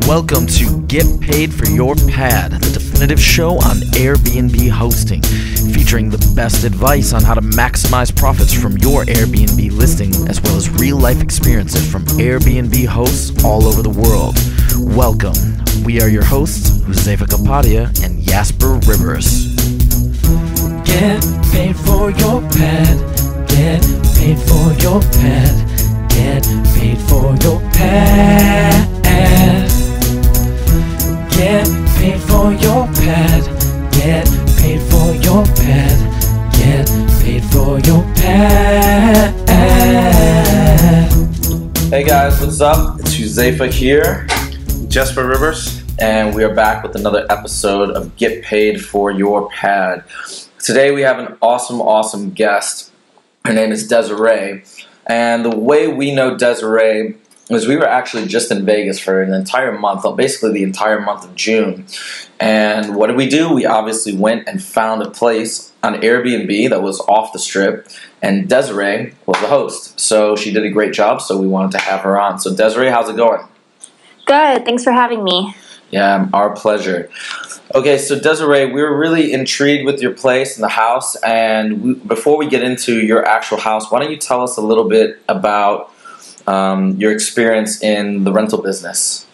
Welcome to Get Paid for Your Pad, the definitive show on Airbnb hosting, featuring the best advice on how to maximize profits from your Airbnb listing, as well as real-life experiences from Airbnb hosts all over the world. Welcome. We are your hosts, Josefa Kapadia and Jasper Rivers. Get paid for your pad. Get paid for your pad. Get paid for your pad. Get paid for your pad. Get paid for your pad. Get paid for your pad. Hey guys, what's up? It's Josefa here, Jasper Rivers, and we are back with another episode of Get Paid for Your Pad. Today we have an awesome guest. Her name is Desiree, and the way we know Desiree is we were actually just in Vegas for an entire month, basically the entire month of June. And what did we do? We obviously went and found a place on Airbnb that was off the strip, and Desiree was the host. So she did a great job, so we wanted to have her on. So Desiree, how's it going? Good, thanks for having me. Yeah, our pleasure. Okay, so Desiree, we were really intrigued with your place and the house, and before we get into your actual house, why don't you tell us a little bit about your experience in the rental business?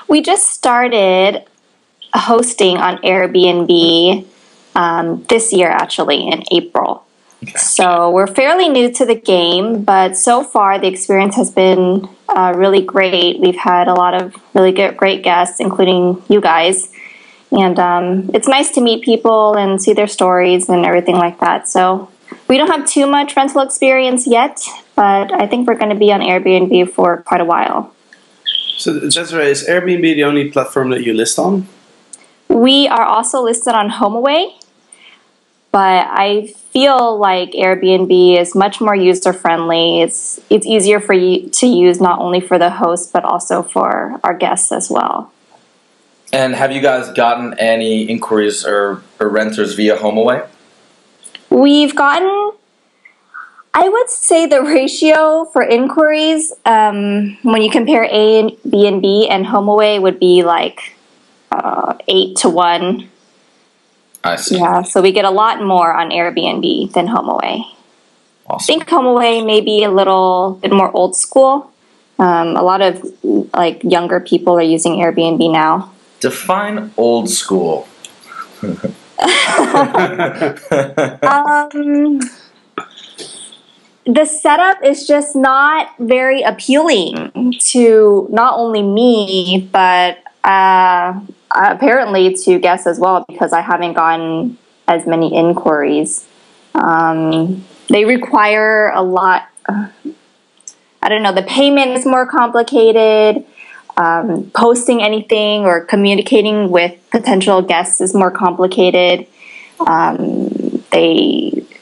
We just started hosting on Airbnb this year, actually, in April. Okay. So we're fairly new to the game, but so far the experience has been really great. We've had a lot of really great guests, including you guys. And it's nice to meet people and see their stories and everything like that. So we don't have too much rental experience yet, but I think we're going to be on Airbnb for quite a while. So, Desiree, is Airbnb the only platform that you list on? We are also listed on HomeAway, but I feel like Airbnb is much more user-friendly. It's easier for you to use, not only for the host, but also for our guests as well. And have you guys gotten any inquiries or renters via HomeAway? We've gotten, I would say the ratio for inquiries, when you compare Airbnb and HomeAway, would be like 8 to 1. I see. Yeah, so we get a lot more on Airbnb than HomeAway. Awesome. I think HomeAway may be a little bit more old school. A lot of like younger people are using Airbnb now. Define old school. The setup is just not very appealing to not only me, but apparently to guests as well, because I haven't gotten as many inquiries. They require a lot. I don't know, the payment is more complicated. Posting anything or communicating with potential guests is more complicated.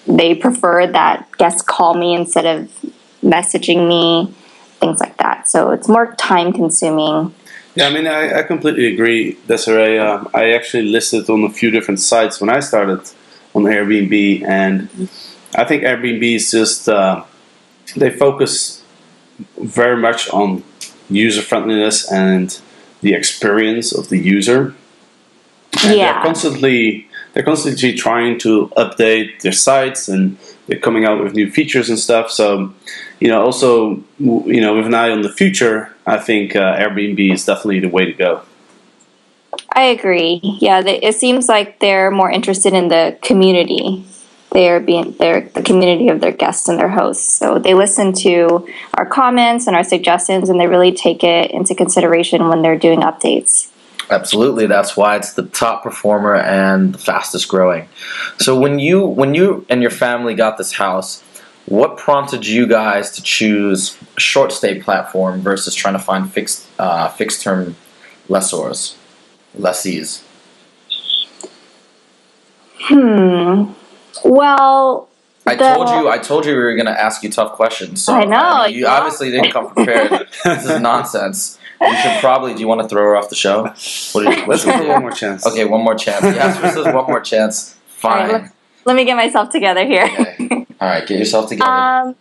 They prefer that guests call me instead of messaging me, things like that. So it's more time consuming. Yeah, I mean, I completely agree, Desiree. I actually listed on a few different sites when I started on Airbnb, and I think Airbnb is just, they focus very much on user friendliness and the experience of the user. And Yeah. they're constantly trying to update their sites, and they're coming out with new features and stuff. So, also, with an eye on the future, I think Airbnb is definitely the way to go. I agree. Yeah, it seems like they're more interested in the community. They're the community of their guests and their hosts. So they listen to our comments and our suggestions, and they really take it into consideration when they're doing updates. Absolutely, that's why it's the top performer and the fastest growing. So when you and your family got this house, what prompted you guys to choose a short stay platform versus trying to find fixed term lessees? Well, I told you we were going to ask you tough questions. So I know. You obviously didn't come prepared. This is nonsense. You should probably. Do you want to throw her off the show? Let's give her one more chance. Okay, one more chance. Jasper says one more chance. Fine. Right, let me get myself together here. Okay. All right, get yourself together.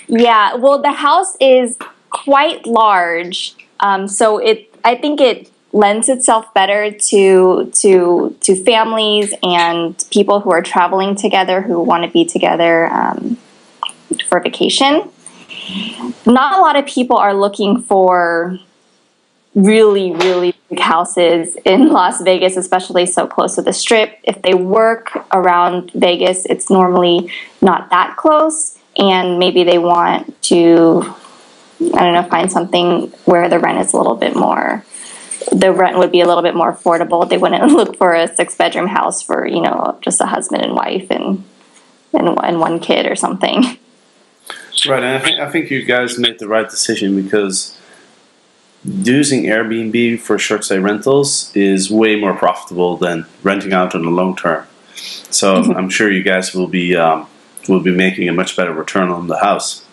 Yeah. Well, the house is quite large. So I think it lends itself better to families and people who are traveling together who want to be together for vacation. Not a lot of people are looking for really, really big houses in Las Vegas, especially so close to the Strip. If they work around Vegas, it's normally not that close, and maybe they want to, I don't know, find something where the rent is a little bit more, the rent would be a little bit more affordable. They wouldn't look for a 6-bedroom house for, you know, just a husband and wife and one kid or something. Right, and I think you guys made the right decision, because using Airbnb for short stay rentals is way more profitable than renting out on the long term. So I'm sure you guys will be making a much better return on the house.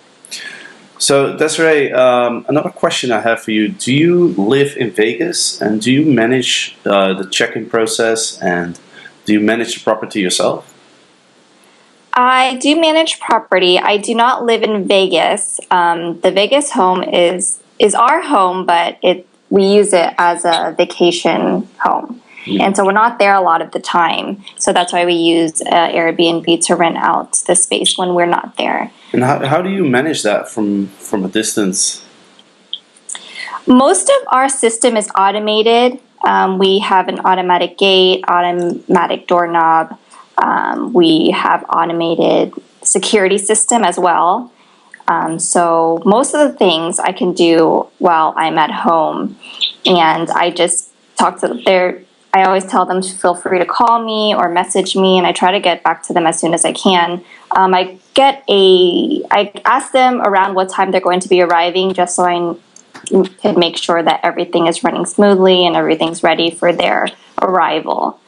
So Desiree, another question I have for you: do you live in Vegas, and do you manage the check-in process, and do you manage the property yourself? I do manage property. I do not live in Vegas. The Vegas home is our home, but we use it as a vacation home. And so we're not there a lot of the time. So that's why we use Airbnb to rent out the space when we're not there. And how do you manage that from a distance? Most of our system is automated. We have an automatic gate, automatic doorknob. We have automated security system as well. So most of the things I can do while I'm at home, and I just talk to their. I always tell them to feel free to call me or message me, and I try to get back to them as soon as I can. I ask them around what time they're going to be arriving, just so I can make sure that everything is running smoothly and everything's ready for their arrival.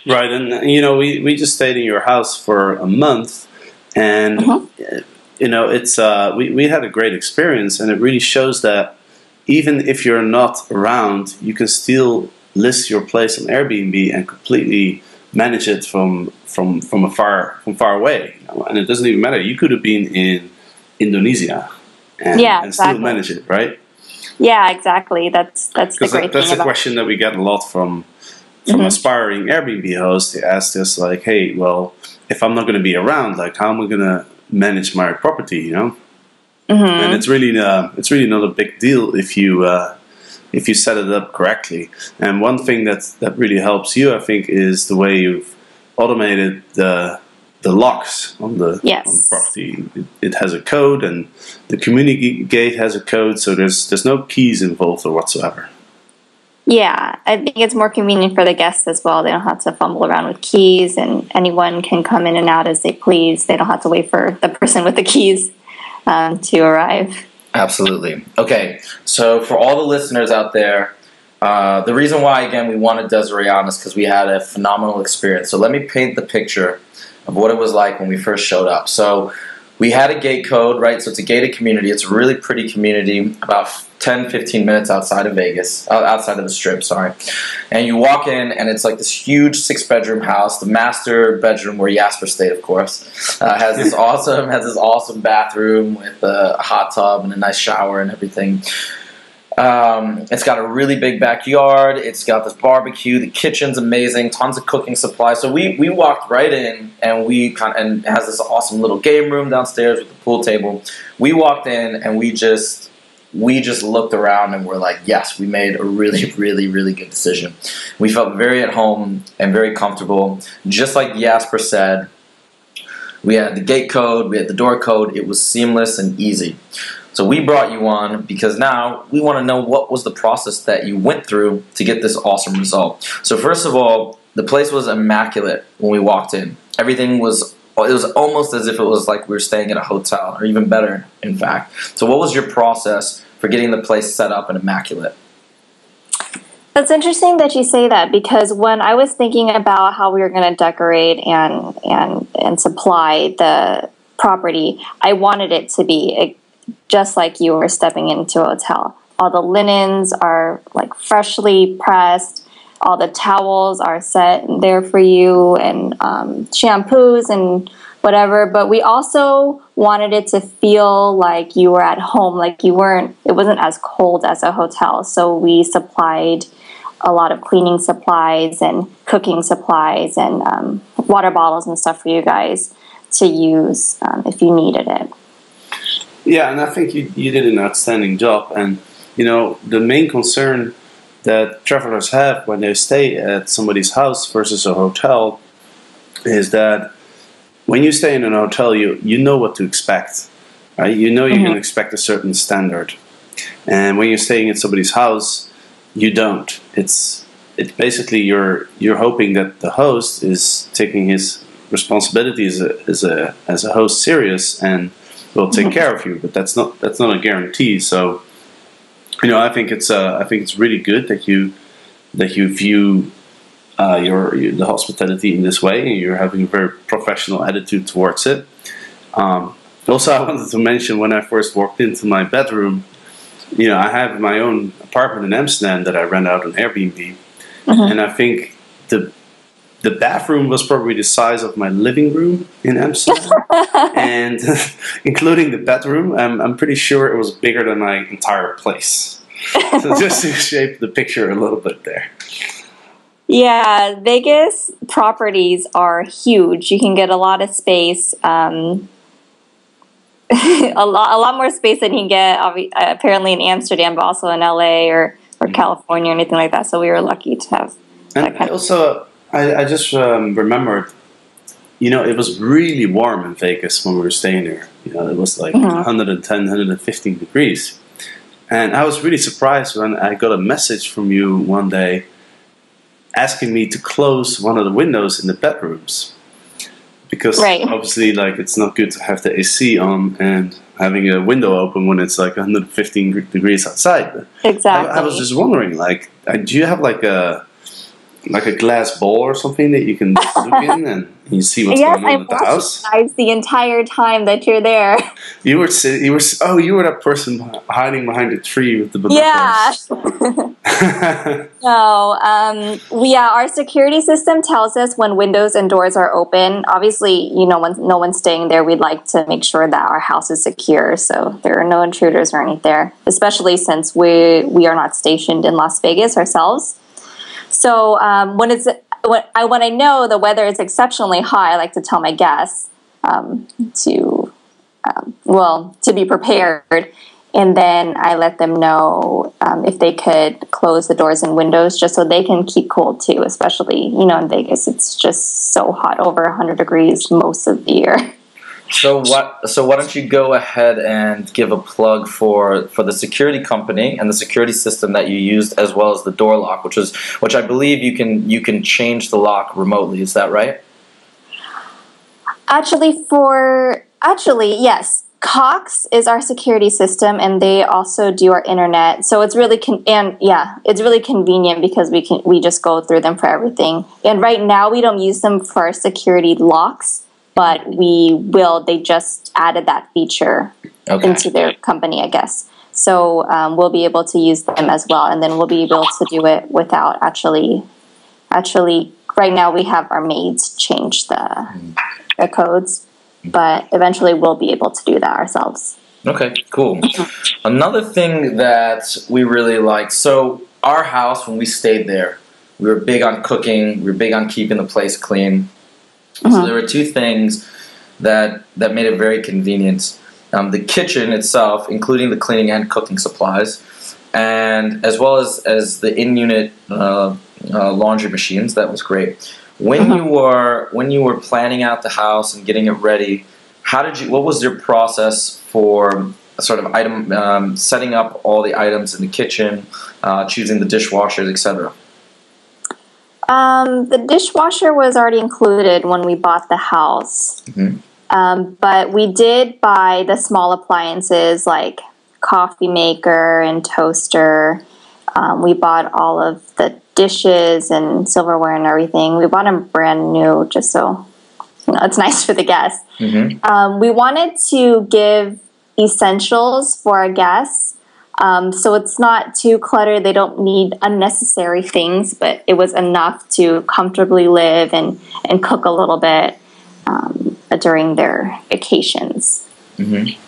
Right, and you know, we just stayed in your house for a month, and you know, it's we had a great experience, and it really shows that even if you're not around, you can still list your place on Airbnb and completely manage it from far away. You know? And it doesn't even matter. You could have been in Indonesia and exactly. Still manage it, right? Yeah, exactly. That's the great thing. That's a question that we get a lot from aspiring Airbnb hosts. They ask us like, "Hey, well, if I'm not going to be around, like, how am I going to manage my property?" You know, and it's really not a big deal if you set it up correctly. And one thing that really helps you, I think, is the way you've automated the locks on the property. It has a code, and the community gate has a code, so there's no keys involved or whatsoever. Yeah, I think it's more convenient for the guests as well. They don't have to fumble around with keys, and anyone can come in and out as they please. They don't have to wait for the person with the keys to arrive. Absolutely. Okay, so for all the listeners out there, the reason why, again, we wanted Desiree on is because we had a phenomenal experience. So let me paint the picture of what it was like when we first showed up. So we had a gate code, right? So it's a gated community. It's a really pretty community, about 10, 15 minutes outside of Vegas, outside of the Strip, sorry. And you walk in, and it's like this huge 6-bedroom house. The master bedroom, where Jasper stayed, of course, has this awesome bathroom with a hot tub and a nice shower and everything. It's got a really big backyard. It's got this barbecue. The kitchen's amazing. Tons of cooking supplies. So we walked right in, and and it has this awesome little game room downstairs with the pool table. We walked in, and we just looked around, and we're like, yes, we made a really, really, really good decision. We felt very at home and very comfortable. Just like Jasper said, we had the gate code, we had the door code. It was seamless and easy. So we brought you on because now we want to know what was the process that you went through to get this awesome result. So first of all, the place was immaculate when we walked in. Everything was, it was almost as if it was like we were staying at a hotel, or even better, in fact. So what was your process for getting the place set up and immaculate? That's interesting that you say that, because when I was thinking about how we were going to decorate and supply the property, I wanted it to be just like you were stepping into a hotel. All the linens are like freshly pressed. All the towels are set there for you, and shampoos and whatever. But we also wanted it to feel like you were at home, like it wasn't as cold as a hotel. So we supplied a lot of cleaning supplies and cooking supplies and water bottles and stuff for you guys to use if you needed it. Yeah, and I think you did an outstanding job. And, the main concern that travelers have when they stay at somebody's house versus a hotel is that when you stay in an hotel, you know what to expect, right? You know you're going to expect a certain standard. And when you're staying at somebody's house, you don't. It's basically you're hoping that the host is taking his responsibilities as a host serious and will take care of you. But that's not a guarantee. So, I think it's really good that you view the hospitality in this way, and you're having a very professional attitude towards it. Also, I wanted to mention when I first walked into my bedroom, I have my own apartment in Amsterdam that I rent out on Airbnb, and I think the bathroom was probably the size of my living room in Amsterdam, and including the bedroom, I'm pretty sure it was bigger than my entire place. So just to shape the picture a little bit there. Yeah, Vegas properties are huge. You can get a lot of space, a lot more space than you can get apparently in Amsterdam, but also in LA or California or anything like that. So we were lucky to have that kind of. I just remembered, it was really warm in Vegas when we were staying there. It was like 110, 115 degrees. And I was really surprised when I got a message from you one day asking me to close one of the windows in the bedrooms. Because obviously, it's not good to have the AC on and having a window open when it's like 115 degrees outside. Exactly. I was just wondering, do you have like a glass bowl or something that you can look in and you see what's going on at the house? Yes, the entire time that you're there. You were that person hiding behind a tree with the binoculars. Yeah. No, our security system tells us when windows and doors are open. Obviously, when no one's staying there, we'd like to make sure that our house is secure, so there are no intruders or anything there, especially since we are not stationed in Las Vegas ourselves. So when I know the weather is exceptionally hot, I like to tell my guests to be prepared, and then I let them know if they could close the doors and windows just so they can keep cool too. Especially in Vegas, it's just so hot, over 100 degrees most of the year. So why don't you go ahead and give a plug for the security company and the security system that you used, as well as the door lock, which I believe you can change the lock remotely. Is that right? Actually, yes. Cox is our security system, and they also do our internet. So it's really it's really convenient because we just go through them for everything. And right now we don't use them for our security locks, but we will. They just added that feature into their company, I guess. So we'll be able to use them as well, and then we'll be able to do it without actually. Right now we have our maids change the codes, but eventually we'll be able to do that ourselves. Okay, cool. Another thing that we really like, so our house, when we stayed there, we were big on cooking, we were big on keeping the place clean. So there were two things that made it very convenient. The kitchen itself, including the cleaning and cooking supplies, and as well as the in-unit laundry machines. That was great. When you were planning out the house and getting it ready, what was your process for sort of setting up all the items in the kitchen, choosing the dishwashers, etc.? The dishwasher was already included when we bought the house. But we did buy the small appliances like coffee maker and toaster. We bought all of the dishes and silverware and everything. We bought them brand new just so it's nice for the guests. We wanted to give essentials for our guests. So it's not too cluttered. They don't need unnecessary things, but it was enough to comfortably live and cook a little bit. during their vacations. Mm-hmm.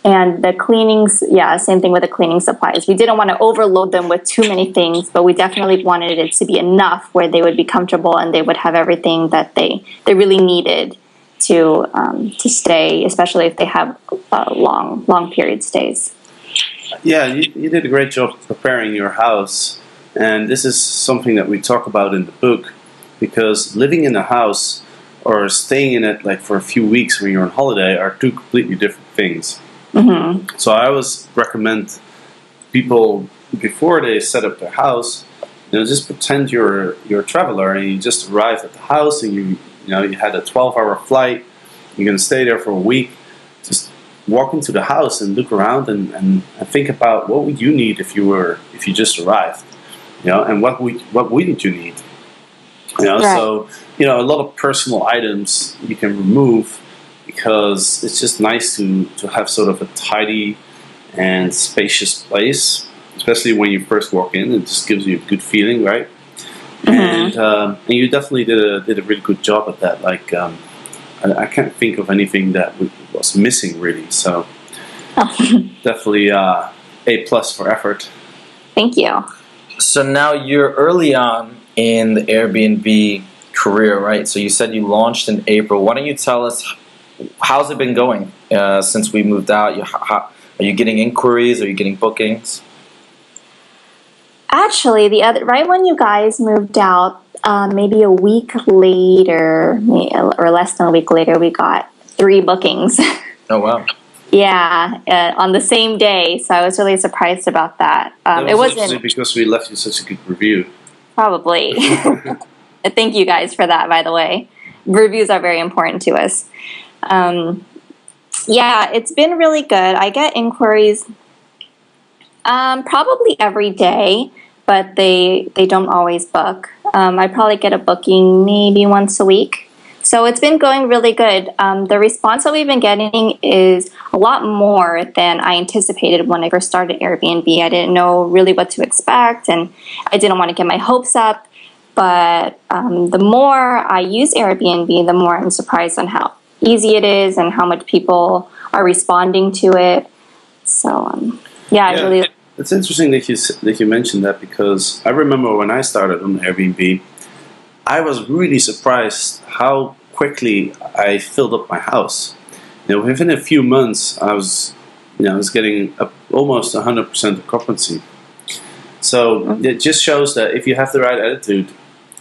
And the cleanings, same thing with the cleaning supplies. We didn't want to overload them with too many things, but we definitely wanted it to be enough where they would be comfortable and they would have everything that they really needed to stay, especially if they have long period stays. Yeah, you did a great job preparing your house, and this is something that we talk about in the book, because living in a house or staying in it like for a few weeks when you're on holiday are two completely different things. Mm-hmm. So I always recommend people, before they set up their house, just pretend you're a traveler and you just arrived at the house and you had a 12-hour flight. You're going to stay there for a week. Just walk into the house and look around and think about what would you need if you just arrived, and what wouldn't you need, Right. So a lot of personal items you can remove, because it's just nice to have sort of a tidy and spacious place, especially when you first walk in. It just gives you a good feeling, right? Mm-hmm. And you definitely did a really good job at that. Like I can't think of anything that was missing really. So definitely A+ for effort. Thank you. So now you're early on in the Airbnb career, right? So you said you launched in April. Why don't you tell us, how's it been going since we moved out? Are you getting inquiries? Are you getting bookings? Actually, right when you guys moved out, maybe a week later, or less than a week later, we got 3 bookings. Oh, wow. Yeah, on the same day. So I was really surprised about that. It wasn't because we left you such a good review. Probably. Thank you guys for that, by the way. Reviews are very important to us. Yeah, it's been really good. I get inquiries probably every day, but they don't always book. I probably get a booking maybe once a week. So it's been going really good. The response that we've been getting is a lot more than I anticipated when I first started Airbnb. I didn't know really what to expect, and I didn't want to get my hopes up. But the more I use Airbnb, the more I'm surprised on how easy it is and how much people are responding to it. So, really. It's interesting that you mentioned that, because I remember when I started on Airbnb, I was really surprised how quickly I filled up my house. Within a few months, I was getting almost 100% occupancy. So it just shows that if you have the right attitude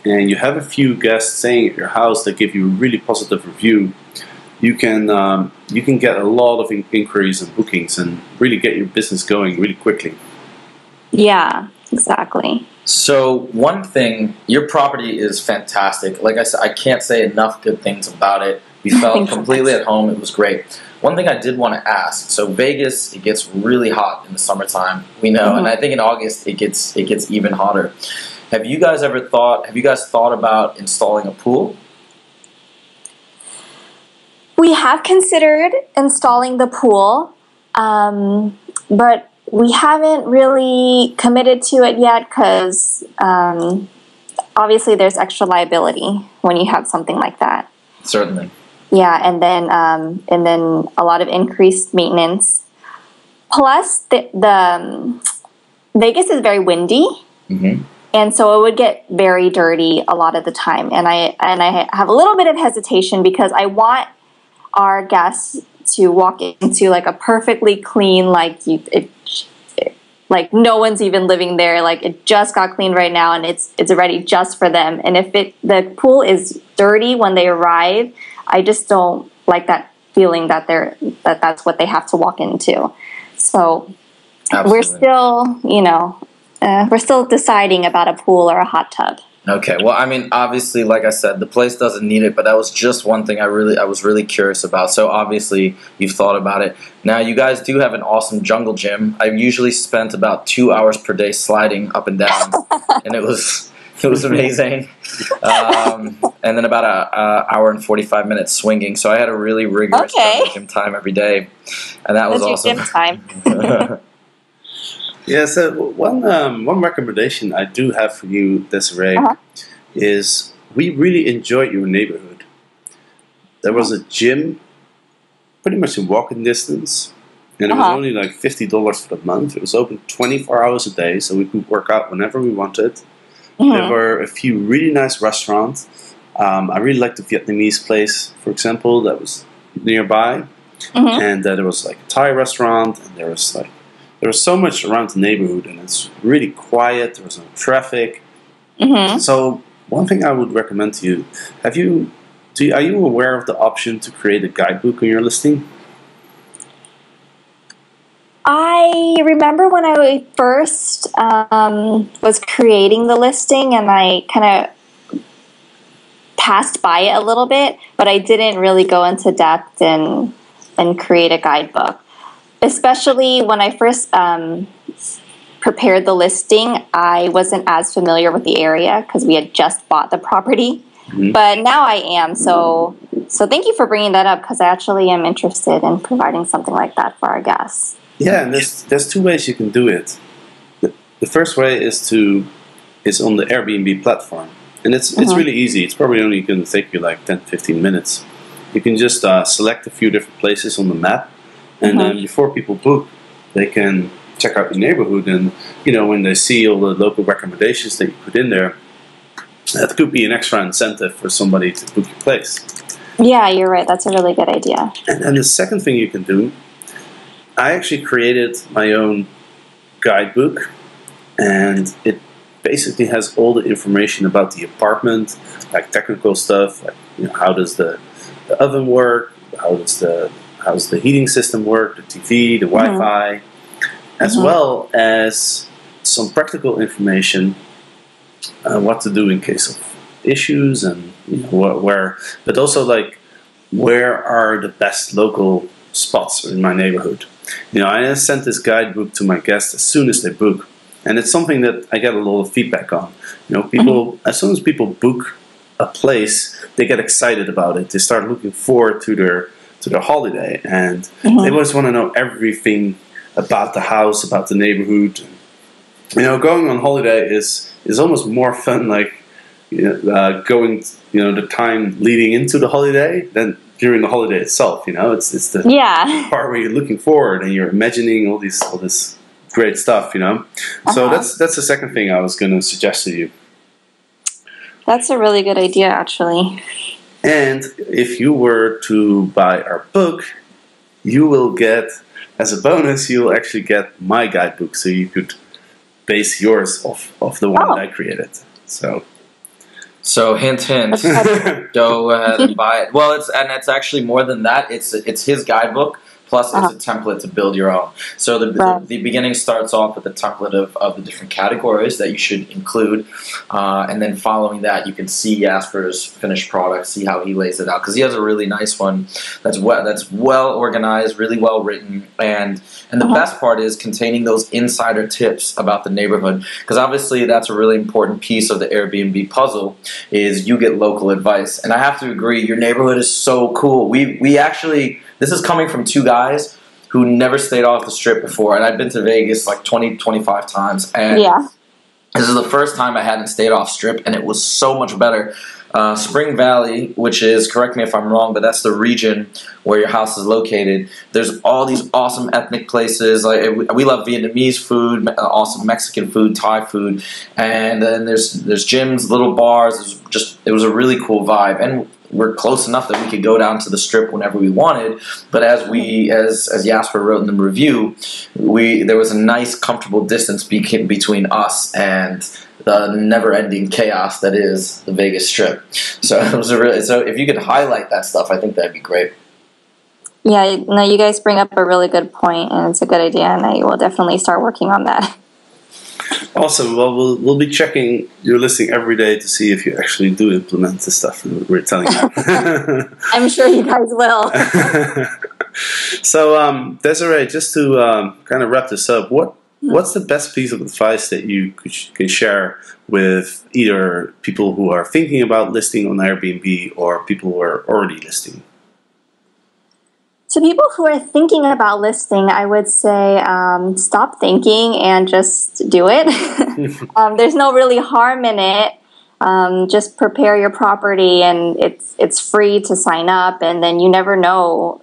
and you have a few guests staying at your house that give you a really positive review, you can get a lot of inquiries and bookings and really get your business going really quickly. Yeah, exactly. So one thing, your property is fantastic. Like I said, I can't say enough good things about it. We felt completely at home. It was great. One thing I did want to ask, so Vegas, it gets really hot in the summertime. We know, and I think in August it gets even hotter. Have you guys thought about installing a pool? We have considered installing the pool, but we haven't really committed to it yet because obviously there's extra liability when you have something like that. Certainly. Yeah, and then a lot of increased maintenance. Plus, the Vegas is very windy, and so it would get very dirty a lot of the time. And I have a little bit of hesitation because I want our guests to walk into like a perfectly clean, like no one's even living there, like it just got cleaned right now and it's ready just for them. And if the pool is dirty when they arrive, I just don't like that feeling that that's what they have to walk into. So Absolutely. we're still deciding about a pool or a hot tub. Okay, well, I mean, obviously, like I said, the place doesn't need it, but that was just one thing I was really curious about. So obviously, you've thought about it. Now, you guys do have an awesome jungle gym. I usually spent about 2 hours per day sliding up and down, and it was amazing. And then about an hour and 45 minutes swinging. So I had a really rigorous jungle gym time every day, and that was awesome. That's your gym time. Yeah, so one recommendation I do have for you, Desiree, is we really enjoy your neighborhood. there was a gym pretty much in walking distance, and it was only like $50 for the month. It was open 24 hours a day, so we could work out whenever we wanted. There were a few really nice restaurants. I really liked the Vietnamese place, for example, that was nearby, and there was like a Thai restaurant, and there was so much around the neighborhood, and it's really quiet. There was no traffic. So one thing I would recommend to you: are you aware of the option to create a guidebook on your listing? I remember when I first was creating the listing, and I kind of passed by it a little bit, but I didn't really go into depth and create a guidebook. Especially when I first prepared the listing, I wasn't as familiar with the area because we had just bought the property. But now I am, so thank you for bringing that up, because I actually am interested in providing something like that for our guests. Yeah, and there's two ways you can do it. The first way is on the Airbnb platform, and it's really easy. It's probably only going to take you like 10-15 minutes. You can just select a few different places on the map, and then before people book, they can check out your neighborhood, and when they see all the local recommendations that you put in there, that could be an extra incentive for somebody to book your place. Yeah, you're right. That's a really good idea. And the second thing you can do, I actually created my own guidebook, and it basically has all the information about the apartment, like technical stuff, like how does the oven work, how's the heating system work, the TV, the Wi-Fi, as well as some practical information, what to do in case of issues, and but also like where are the best local spots in my neighborhood. I sent this guidebook to my guests as soon as they book, and it's something that I get a lot of feedback on. People as soon as people book a place, they get excited about it. They start looking forward to their holiday, and they always want to know everything about the house, about the neighborhood. Going on holiday is almost more fun, like going the time leading into the holiday than during the holiday itself. It's the part where you're looking forward and you're imagining all this great stuff. So that's the second thing I was going to suggest to you. That's a really good idea, actually. And if you were to buy our book, you will get, as a bonus, you'll actually get my guidebook, so you could base yours off the one that I created. So hint, go ahead and buy it. Well, it's actually more than that. It's his guidebook, plus it's a template to build your own. So the beginning starts off with a template of the different categories that you should include, and then following that, you can see Jasper's finished product, see how he lays it out, because he has a really nice one that's well organized, really well written, and the best part is containing those insider tips about the neighborhood, because obviously that's a really important piece of the Airbnb puzzle, is you get local advice. And I have to agree, your neighborhood is so cool. We actually, this is coming from two guys who never stayed off the strip before, and I've been to Vegas like 20-25 times, and this is the first time I hadn't stayed off strip, and it was so much better. Spring Valley, which is, correct me if I'm wrong, but that's the region where your house is located. There's all these awesome ethnic places. Like we love Vietnamese food, awesome Mexican food, Thai food, and then there's gyms, little bars. It was a really cool vibe, and we're close enough that we could go down to the strip whenever we wanted. But as Jasper wrote in the review, there was a nice, comfortable distance between us and the never-ending chaos that is the Vegas Strip. So it was so if you could highlight that stuff, I think that'd be great. Yeah, no, you guys bring up a really good point, and it's a good idea, and I will definitely start working on that. Awesome. Well, we'll be checking your listing every day to see if you actually do implement the stuff that we're telling you. I'm sure you guys will. So, Desiree, just to kind of wrap this up, what's the best piece of advice that you can share with either people who are thinking about listing on Airbnb or people who are already listing? To people who are thinking about listing, I would say stop thinking and just do it. There's no really harm in it. just prepare your property, and it's free to sign up, and then you never know,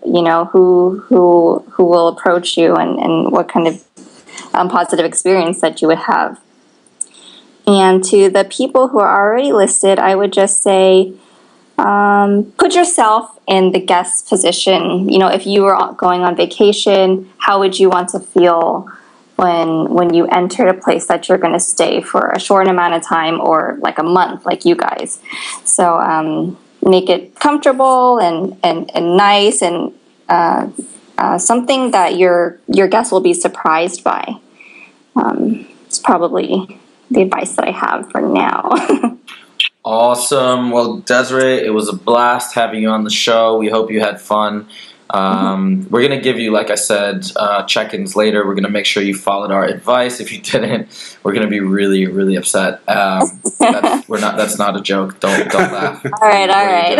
who will approach you and what kind of positive experience that you would have. And to the people who are already listed, I would just say, put yourself in the guest position. If you were going on vacation, how would you want to feel when you entered a place that you're going to stay for a short amount of time, or like a month, like you guys? So make it comfortable and nice, and something that your guests will be surprised by. It's probably the advice that I have for now. Awesome. Well, Desiree, it was a blast having you on the show. We hope you had fun. We're going to give you, like I said, check-ins later. We're going to make sure you followed our advice. If you didn't, we're going to be really, really upset. That's not a joke. Don't laugh. All right.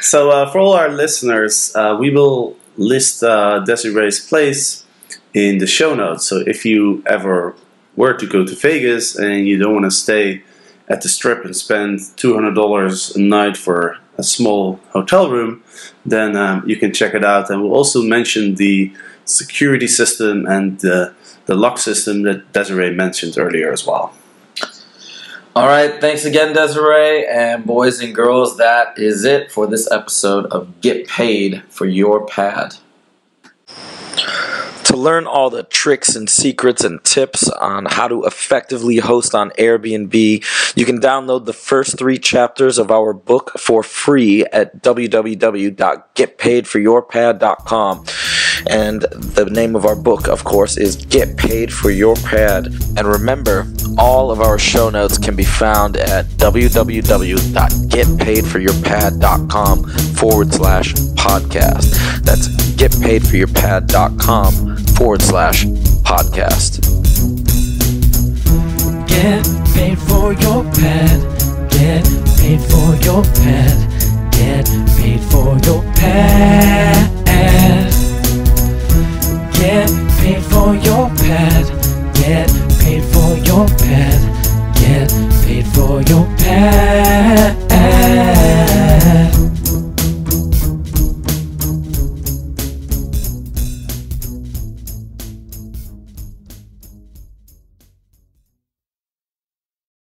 So for all our listeners, we will list Desiree's place in the show notes. So if you ever were to go to Vegas and you don't want to stay at the Strip and spend $200 a night for a small hotel room, then you can check it out. And we'll also mention the security system and the lock system that Desiree mentioned earlier as well. All right, thanks again, Desiree. And boys and girls, that is it for this episode of Get Paid for Your Pad. To learn all the tricks and secrets and tips on how to effectively host on Airbnb, you can download the first 3 chapters of our book for free at www.getpaidforyourpad.com. And the name of our book, of course, is Get Paid for Your Pad. And remember, all of our show notes can be found at www.getpaidforyourpad.com/podcast. That's getpaidforyourpad.com/podcast. Get paid for your pad. Get paid for your pad. Get paid for your pad. Get paid for your pad. Get paid for your pad. Get paid for your pad.